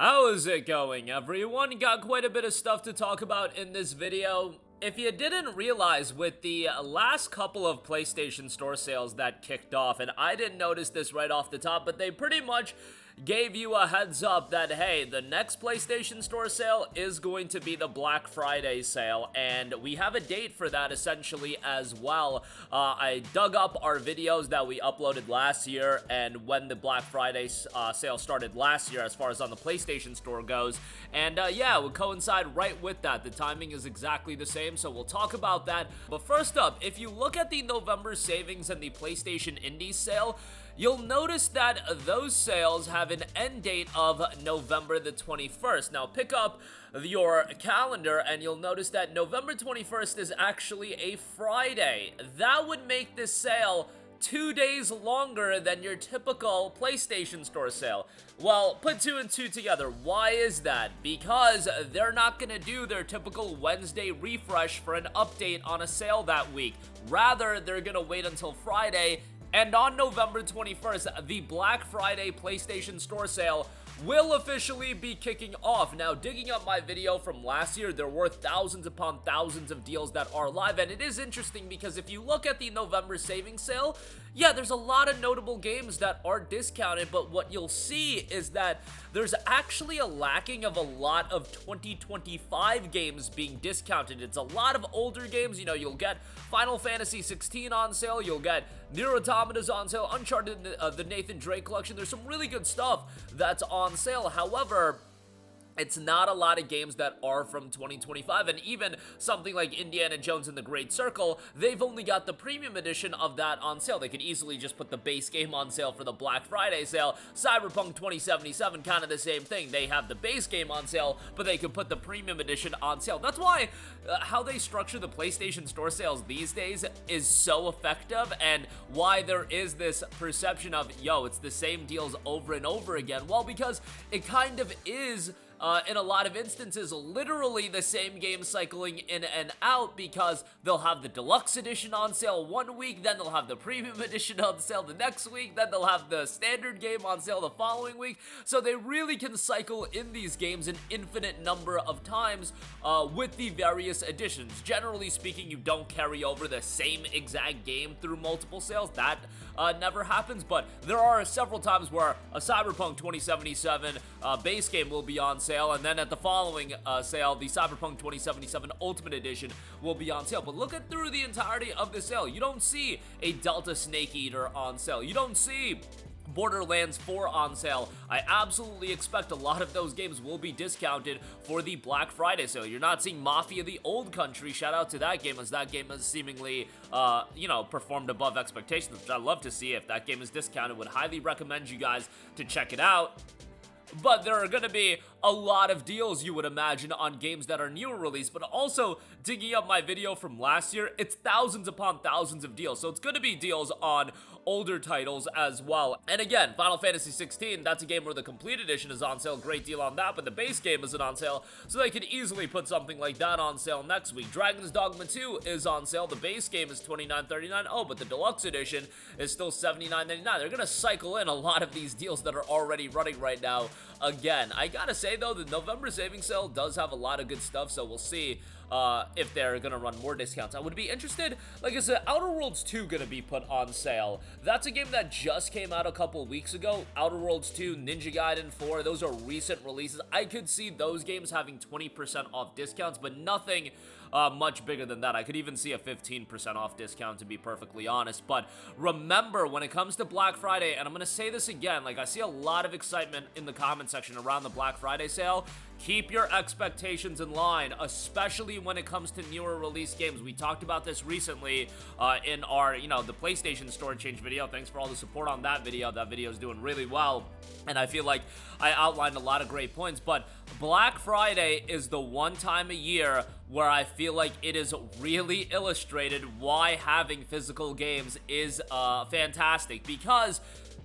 How is it going, everyone? Got quite a bit of stuff to talk about in this video. If you didn't realize, with the last couple of PlayStation Store sales that kicked off, and I didn't notice this right off the top, but they pretty much gave you a heads up that, hey, the next PlayStation Store sale is going to be the Black Friday sale, and we have a date for that essentially as well. I dug up our videos that we uploaded last year and when the Black Friday sale started last year as far as on the PlayStation Store goes, and yeah, it would coincide right with that. The timing is exactly the same, so we'll talk about that. But first up, if you look at the November savings and the PlayStation Indies sale, you'll notice that those sales have an end date of November the 21st. Now, pick up your calendar and you'll notice that November 21st is actually a Friday. That would make this sale 2 days longer than your typical PlayStation Store sale. Well, put two and two together. Why is that? Because they're not gonna do their typical Wednesday refresh for an update on a sale that week. Rather, they're gonna wait until Friday, and on November 21st, the Black Friday PlayStation Store sale will officially be kicking off. Now, digging up my video from last year, there were thousands upon thousands of deals that are live, and it is interesting because if you look at the November savings sale, yeah, there's a lot of notable games that are discounted, but what you'll see is that there's actually a lacking of a lot of 2025 games being discounted. It's a lot of older games. You know, you'll get Final Fantasy 16 on sale, you'll get Nier Automata's on sale, Uncharted, the Nathan Drake collection. There's some really good stuff that's on sale. However, it's not a lot of games that are from 2025, and even something like Indiana Jones and the Great Circle, they've only got the premium edition of that on sale. They could easily just put the base game on sale for the Black Friday sale. Cyberpunk 2077, kind of the same thing. They have the base game on sale, but they could put the premium edition on sale. That's why how they structure the PlayStation Store sales these days is so effective, and why there is this perception of, yo, it's the same deals over and over again. Well, because it kind of is in a lot of instances, literally the same game cycling in and out, because they'll have the deluxe edition on sale one week, then they'll have the premium edition on sale the next week, then they'll have the standard game on sale the following week. So they really can cycle in these games an infinite number of times with the various editions. Generally speaking, you don't carry over the same exact game through multiple sales. That never happens, but there are several times where a Cyberpunk 2077 base game will be on sale, and then at the following sale, the Cyberpunk 2077 Ultimate Edition will be on sale. But look at through the entirety of the sale, you don't see a Delta Snake Eater on sale. You don't see Borderlands 4 on sale. I absolutely expect a lot of those games will be discounted for the Black Friday sale. You're not seeing Mafia the Old Country, shout out to that game, as that game has seemingly, you know, performed above expectations, which I'd love to see. If that game is discounted, would highly recommend you guys to check it out. But there are going to be a lot of deals, you would imagine, on games that are newer released. But also, digging up my video from last year, it's thousands upon thousands of deals. So it's going to be deals on older titles as well. And again, Final Fantasy 16, that's a game where the complete edition is on sale. Great deal on that, but the base game isn't on sale. So they could easily put something like that on sale next week. Dragon's Dogma 2 is on sale. The base game is $29.39. Oh, but the deluxe edition is still $79.99. They're going to cycle in a lot of these deals that are already running right now. Again, I gotta say though, the November savings sale does have a lot of good stuff, so we'll see if they're gonna run more discounts. I would be interested, like I said, Outer Worlds 2 gonna be put on sale. That's a game that just came out a couple weeks ago. Outer Worlds 2, Ninja Gaiden 4, those are recent releases. I could see those games having 20% off discounts, but nothing much bigger than that. I could even see a 15% off discount, to be perfectly honest. But remember, when it comes to Black Friday, and I'm gonna say this again, like I see a lot of excitement in the comment section around the Black Friday sale, keep your expectations in line, especially when it comes to newer release games. We talked about this recently in our, the PlayStation Store Change video. Thanks for all the support on that video. That video is doing really well, and I feel like I outlined a lot of great points. But Black Friday is the one time a year where I feel like it is really illustrated why having physical games is fantastic, because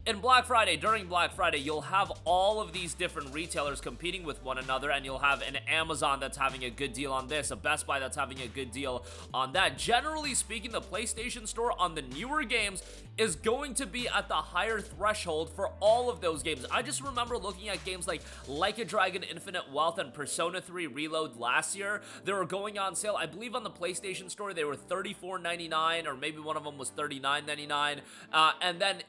in Black Friday, during Black Friday, you'll have all of these different retailers competing with one another, and you'll have an Amazon that's having a good deal on this, a Best Buy that's having a good deal on that. Generally speaking, the PlayStation Store on the newer games is going to be at the higher threshold for all of those games. I just remember looking at games like a Dragon Infinite Wealth and Persona 3 Reload last year. They were going on sale. I believe on the PlayStation Store they were $34.99, or maybe one of them was $39.99. And then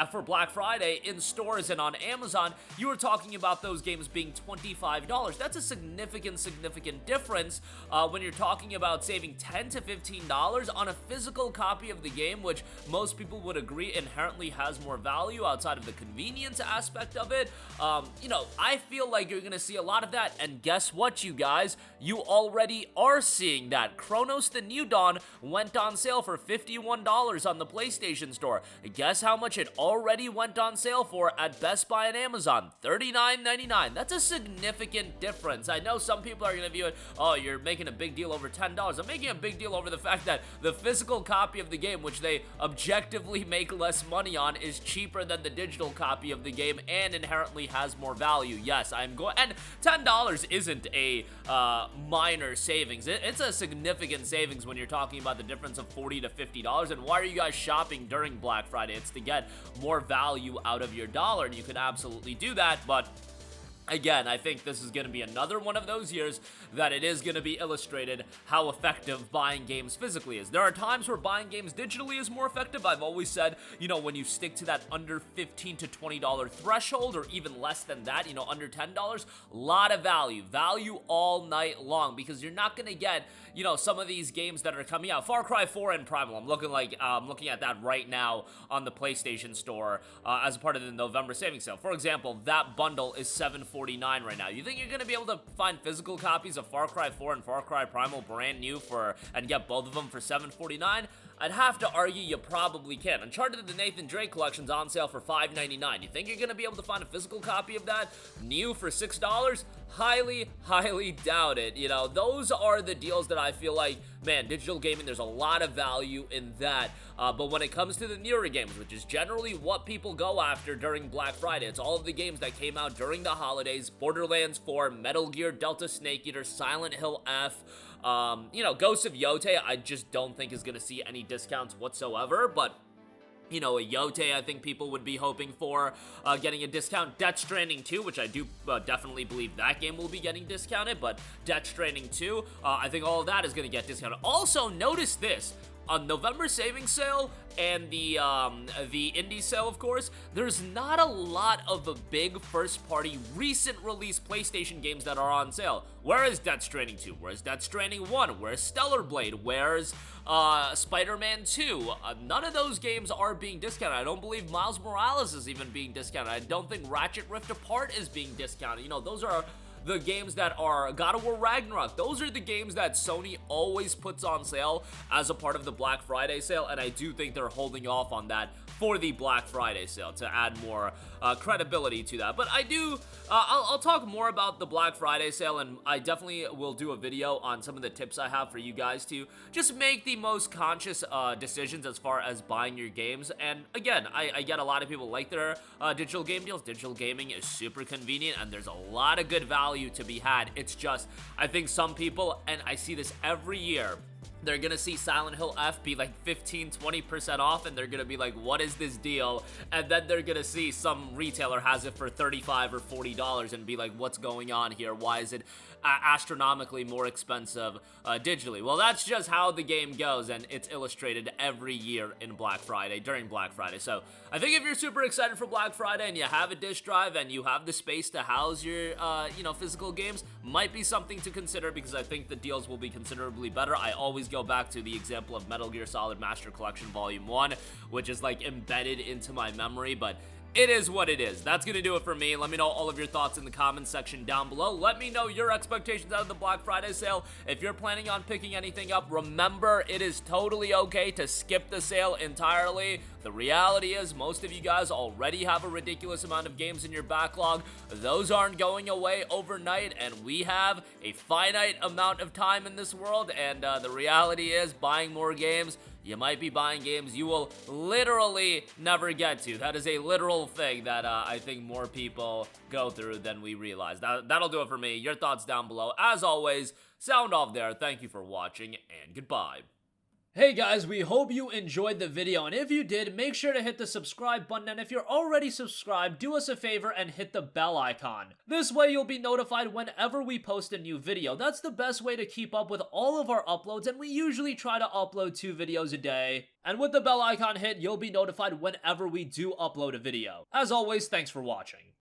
for Black Friday in stores and on Amazon, you were talking about those games being $25. That's a significant difference when you're talking about saving $10 to $15 on a physical copy of the game, which most people would agree inherently has more value outside of the convenience aspect of it. I feel like you're gonna see a lot of that, and guess what, you guys? You already are seeing that. Chronos The New Dawn went on sale for $51 on the PlayStation Store. Guess how much it already went on sale for at Best Buy and Amazon? $39.99. That's a significant difference. I know some people are gonna view it, oh, you're making a big deal over $10. I'm making a big deal over the fact that the physical copy of the game, which they objectively make less money on, is cheaper than the digital copy of the game and inherently has more value. Yes, I'm going, and $10 isn't a minor savings. It's a significant savings when you're talking about the difference of $40 to $50. And why are you guys shopping during Black Friday? It's to get more value out of your dollar, and you can absolutely do that, but again, I think this is going to be another one of those years that it is going to be illustrated how effective buying games physically is. There are times where buying games digitally is more effective. I've always said, when you stick to that under $15 to $20 threshold, or even less than that, under $10, a lot of value all night long, because you're not going to get, some of these games that are coming out. Far Cry 4 and Primal, I'm looking at that right now on the PlayStation Store as a part of the November savings sale. For example, that bundle is $7.49 right now. You think you're going to be able to find physical copies of Far Cry 4 and Far Cry Primal brand new and get both of them for $7.49? I'd have to argue you probably can. Uncharted the Nathan Drake collection's on sale for $5.99. You think you're going to be able to find a physical copy of that new for $6? Highly doubt it. Those are the deals that I feel like, man, digital gaming, there's a lot of value in that. But when it comes to the newer games, which is generally what people go after during Black Friday, it's all of the games that came out during the holidays: Borderlands 4, Metal Gear, Delta Snake Eater, Silent Hill F, Ghosts of Yotei, I just don't think is going to see any discounts whatsoever, but a Yotei, I think people would be hoping for getting a discount. Death Stranding 2, which I do definitely believe that game will be getting discounted, but Death Stranding 2, I think all of that is going to get discounted. Also, notice this. On November savings sale and the indie sale, of course, there's not a lot of the big first-party, recent release PlayStation games that are on sale. Where is Death Stranding 2? Where's Death Stranding 1? Where's Stellar Blade? Where's Spider-Man 2? None of those games are being discounted. I don't believe Miles Morales is even being discounted. I don't think Ratchet Rift Apart is being discounted. Those are the games that are God of War Ragnarok. Those are the games that Sony always puts on sale as a part of the Black Friday sale, and I do think they're holding off on that for the Black Friday sale to add more credibility to that. But I'll talk more about the Black Friday sale, and I definitely will do a video on some of the tips I have for you guys to just make the most conscious decisions as far as buying your games. And again, I get a lot of people like their digital game deals. Digital gaming is super convenient, and there's a lot of good value to be had. It's just, I think some people, and I see this every year, they're gonna see Silent Hill F be like 15-20% off, and they're gonna be like, what is this deal? And then they're gonna see some retailer has it for $35 or $40 and be like, what's going on here? Why is it astronomically more expensive digitally? Well, that's just how the game goes, and it's illustrated every year in Black Friday, during Black Friday. So I think if you're super excited for Black Friday and you have a disk drive and you have the space to house your physical games, might be something to consider, because I think the deals will be considerably better. I always go back to the example of Metal Gear Solid Master Collection Volume 1, which is like embedded into my memory, but it is what it is. That's gonna do it for me. Let me know all of your thoughts in the comments section down below. Let me know your expectations out of the Black Friday sale. If you're planning on picking anything up, remember, it is totally okay to skip the sale entirely. The reality is, most of you guys already have a ridiculous amount of games in your backlog. Those aren't going away overnight, and we have a finite amount of time in this world, and the reality is, buying more games you might be buying games you will literally never get to. That is a literal thing that I think more people go through than we realize. That'll do it for me. Your thoughts down below. As always, sound off there. Thank you for watching, and goodbye. Hey guys, we hope you enjoyed the video, and if you did, make sure to hit the subscribe button, and if you're already subscribed, do us a favor and hit the bell icon. This way you'll be notified whenever we post a new video. That's the best way to keep up with all of our uploads, and we usually try to upload 2 videos a day. And with the bell icon hit, you'll be notified whenever we do upload a video. As always, thanks for watching.